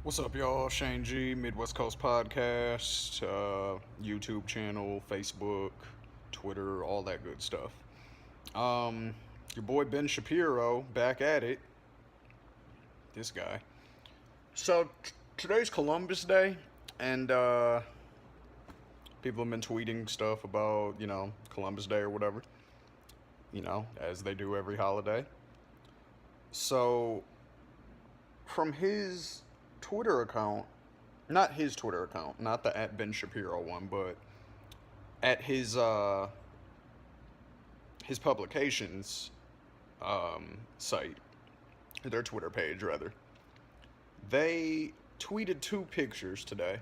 What's up, y'all? Shane G, Midwest Coast Podcast, YouTube channel, Facebook, Twitter, all that good stuff. Your boy Ben Shapiro back at it. This guy. So today's Columbus Day, and people have been tweeting stuff about Columbus Day or whatever. As they do every holiday. So from his Twitter account, not his Twitter account, not the at Ben Shapiro one, but at his publications site, their Twitter page rather. They tweeted two pictures today,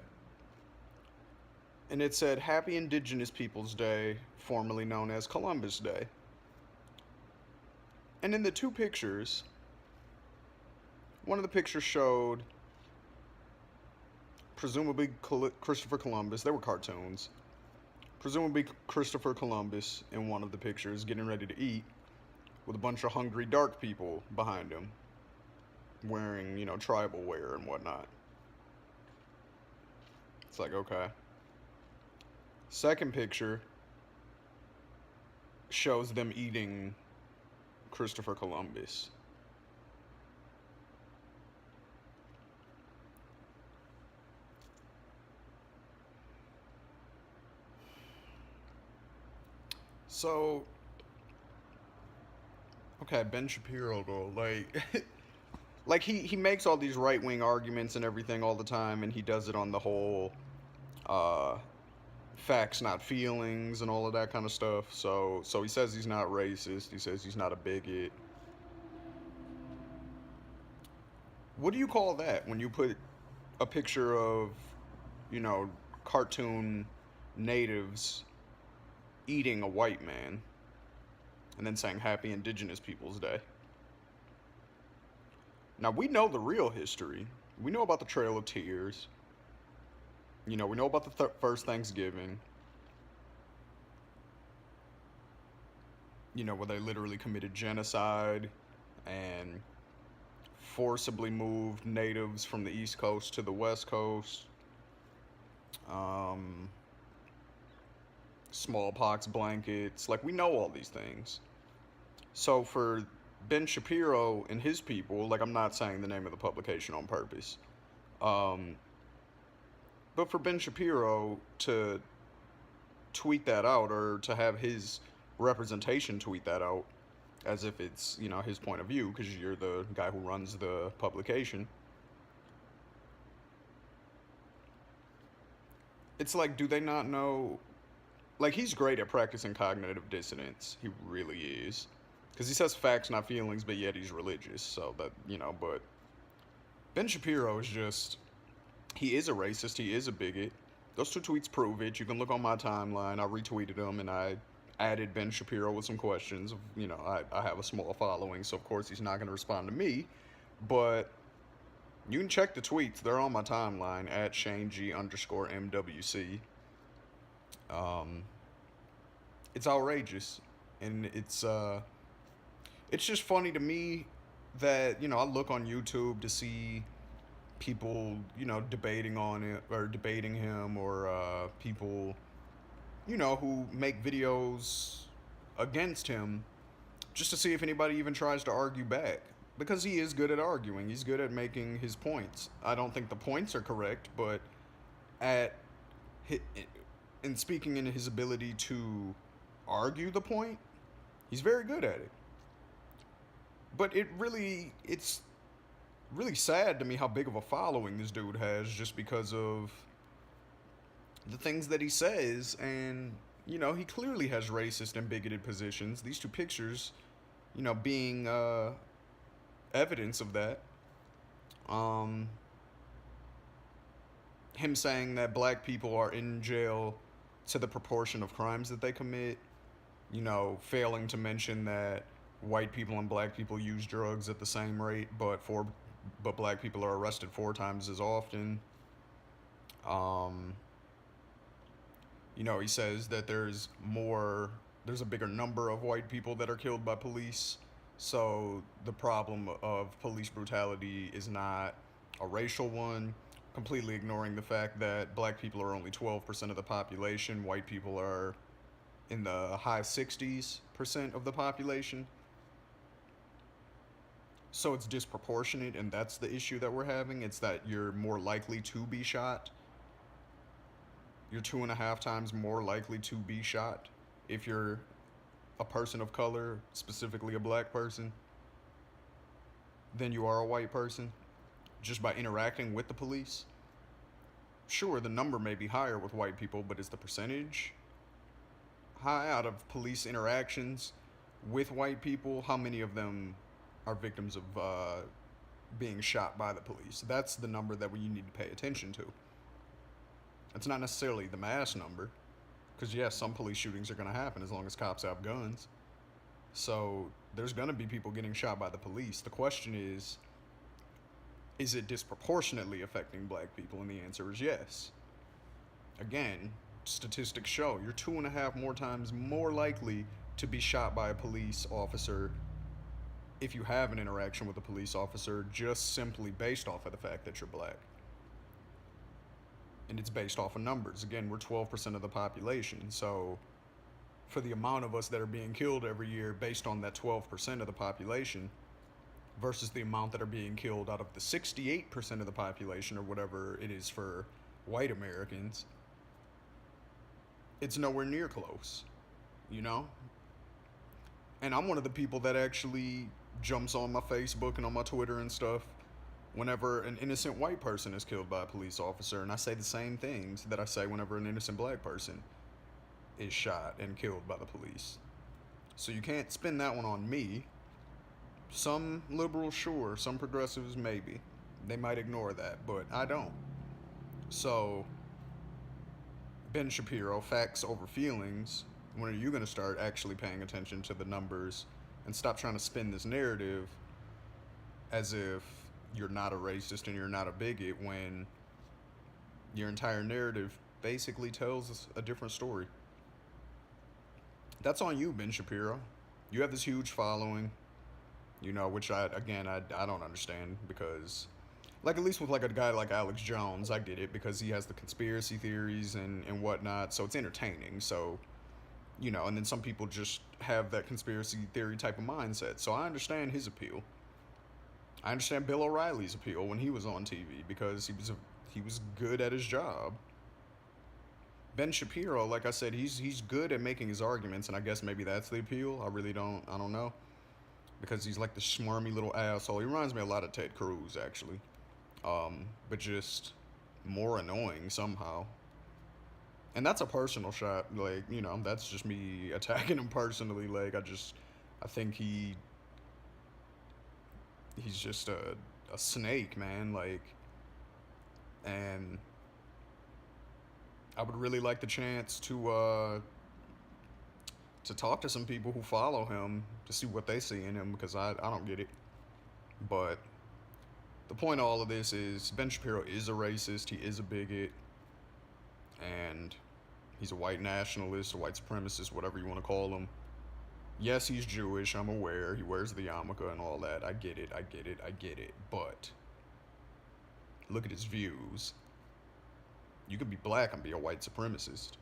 and it said Happy Indigenous Peoples Day, formerly known as Columbus Day. And in the two pictures, one of the pictures showed presumably Christopher Columbus. They were cartoons. Presumably Christopher Columbus in one of the pictures getting ready to eat with a bunch of hungry dark people behind him wearing, tribal wear and whatnot. It's like, okay. Second picture shows them eating Christopher Columbus. So, okay, Ben Shapiro though, like he makes all these right wing arguments and everything all the time, and he does it on the whole uh, facts not feelings and all of that kind of stuff. So he says he's not racist. He says he's not a bigot. What do you call that when you put a picture of, you know, cartoon natives eating a white man and then saying Happy Indigenous Peoples Day? Now, we know the real history. We know about the Trail of Tears. We know about the first Thanksgiving. Where they literally committed genocide and forcibly moved natives from the East Coast to the West Coast. Um, Smallpox blankets. Like, we know all these things. So for Ben Shapiro and his people, like, I'm not saying the name of the publication on purpose, um, but for Ben Shapiro to tweet that out, or to have his representation tweet that out as if it's, his point of view, because you're the guy who runs the publication, it's like, do they not know? Like, he's great at practicing cognitive dissonance. He really is. Because he says facts, not feelings, but yet he's religious. So that, but Ben Shapiro is just, he is a racist. He is a bigot. Those two tweets prove it. You can look on my timeline. I retweeted them and I added Ben Shapiro with some questions. I have a small following, so of course he's not going to respond to me. But you can check the tweets. They're on my timeline at ShaneG_MWC. It's outrageous, and it's just funny to me that I look on YouTube to see people debating on it, or debating him, or people who make videos against him, just to see if anybody even tries to argue back, because he is good at arguing. He's good at making his points. I don't think the points are correct, but at in speaking in his ability to argue the point, he's very good at it. But it's really sad to me how big of a following this dude has, just because of the things that he says. And he clearly has racist and bigoted positions. These two pictures, being evidence of that. Him saying that black people are in jail to the proportion of crimes that they commit, failing to mention that white people and black people use drugs at the same rate, but black people are arrested 4 times as often. He says that there's a bigger number of white people that are killed by police, so the problem of police brutality is not a racial one, completely ignoring the fact that black people are only 12% of the population, white people are in the high 60s% of the population. So it's disproportionate, and that's the issue that we're having. It's that you're more likely to be shot. You're 2.5 times more likely to be shot if you're a person of color, specifically a black person, than you are a white person, just by interacting with the police. Sure, the number may be higher with white people, but is the percentage high out of police interactions with white people? How many of them are victims of being shot by the police? That's the number that you need to pay attention to. It's not necessarily the mass number, because yes, some police shootings are going to happen as long as cops have guns. So there's going to be people getting shot by the police. The question is it disproportionately affecting black people? And the answer is yes. Again, statistics show you're 2.5 more times more likely to be shot by a police officer if you have an interaction with a police officer, just simply based off of the fact that you're black. And it's based off of numbers. Again, we're 12% of the population. So for the amount of us that are being killed every year based on that 12% of the population versus the amount that are being killed out of the 68% of the population, or whatever it is for white Americans, it's nowhere near close, you know? And I'm one of the people that actually jumps on my Facebook and on my Twitter and stuff whenever an innocent white person is killed by a police officer, and I say the same things that I say whenever an innocent black person is shot and killed by the police. So you can't spin that one on me. Some liberals, sure. Some progressives, maybe. They might ignore that, but I don't. So, Ben Shapiro, facts over feelings. When are you going to start actually paying attention to the numbers and stop trying to spin this narrative as if you're not a racist and you're not a bigot, when your entire narrative basically tells us a different story? That's on you, Ben Shapiro. You have this huge following, which I don't understand, because, like, at least with like a guy like Alex Jones, I get it, because he has the conspiracy theories and whatnot, so it's entertaining. So, and then some people just have that conspiracy theory type of mindset. So I understand his appeal. I understand Bill O'Reilly's appeal when he was on TV, because he was good at his job. Ben Shapiro, like I said, he's good at making his arguments, and I guess maybe that's the appeal. I don't know, because he's like the smarmy little asshole. He reminds me a lot of Ted Cruz, actually, but just more annoying somehow. And that's a personal shot, like, that's just me attacking him personally. Like, I think he's just a snake, man. Like, and I would really like the chance to talk to some people who follow him to see what they see in him, because I don't get it. But the point of all of this is Ben Shapiro is a racist, he is a bigot, and he's a white nationalist, a white supremacist, whatever you want to call him. Yes, he's Jewish, I'm aware. He wears the yarmulke and all that. I get it. But look at his views. You can be black and be a white supremacist.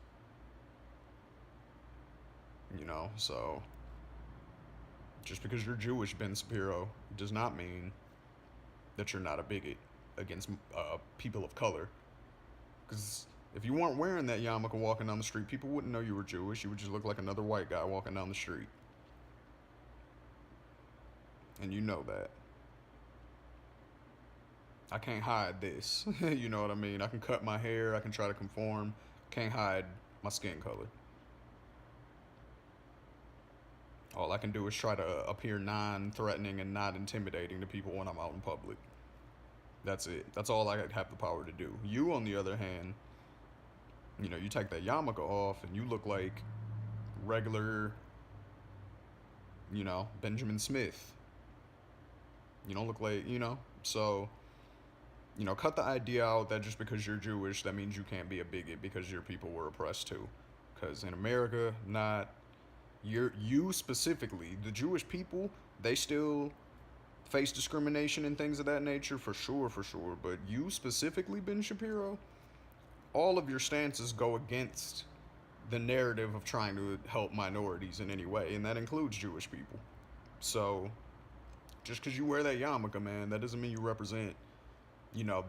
So just because you're Jewish, Ben Shapiro, does not mean that you're not a bigot against people of color. Because if you weren't wearing that yarmulke walking down the street, people wouldn't know you were Jewish. You would just look like another white guy walking down the street. And you know that. I can't hide this. You know what I mean? I can cut my hair, I can try to conform. Can't hide my skin color. All I can do is try to appear non-threatening and not intimidating to people when I'm out in public. That's it. That's all I have the power to do. You, on the other hand, you take that yarmulke off and you look like regular, Benjamin Smith. You don't look like, so, cut the idea out that just because you're Jewish, that means you can't be a bigot because your people were oppressed too. Because in America, you specifically, the Jewish people, they still face discrimination and things of that nature, for sure, for sure. But you specifically, Ben Shapiro, all of your stances go against the narrative of trying to help minorities in any way, and that includes Jewish people. So, just because you wear that yarmulke, man, that doesn't mean you represent,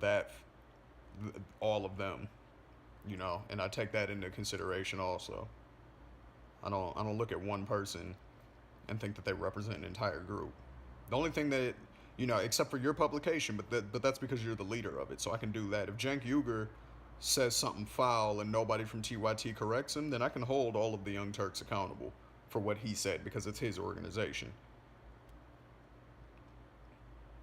that all of them, and I take that into consideration also. I don't look at one person and think that they represent an entire group. The only thing that, except for your publication, but that's because you're the leader of it, so I can do that. If Cenk Uygur says something foul and nobody from TYT corrects him, then I can hold all of the Young Turks accountable for what he said because it's his organization.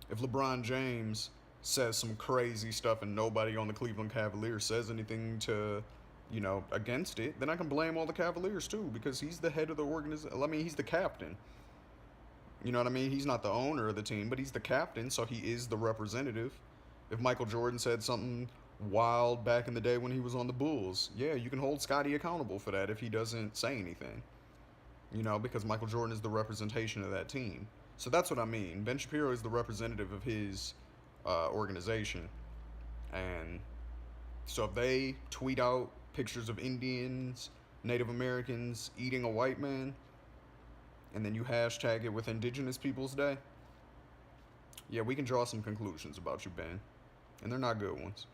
If LeBron James says some crazy stuff and nobody on the Cleveland Cavaliers says anything to, against it, then I can blame all the Cavaliers too because he's the head of the organization. I mean, he's the captain. You know what I mean? He's not the owner of the team, but he's the captain, so he is the representative. If Michael Jordan said something wild back in the day when he was on the Bulls, yeah, you can hold Scottie accountable for that if he doesn't say anything. Because Michael Jordan is the representation of that team. So that's what I mean. Ben Shapiro is the representative of his organization. And so if they tweet out pictures of Indians, Native Americans eating a white man, and then you hashtag it with Indigenous Peoples Day, yeah, we can draw some conclusions about you, Ben. And they're not good ones.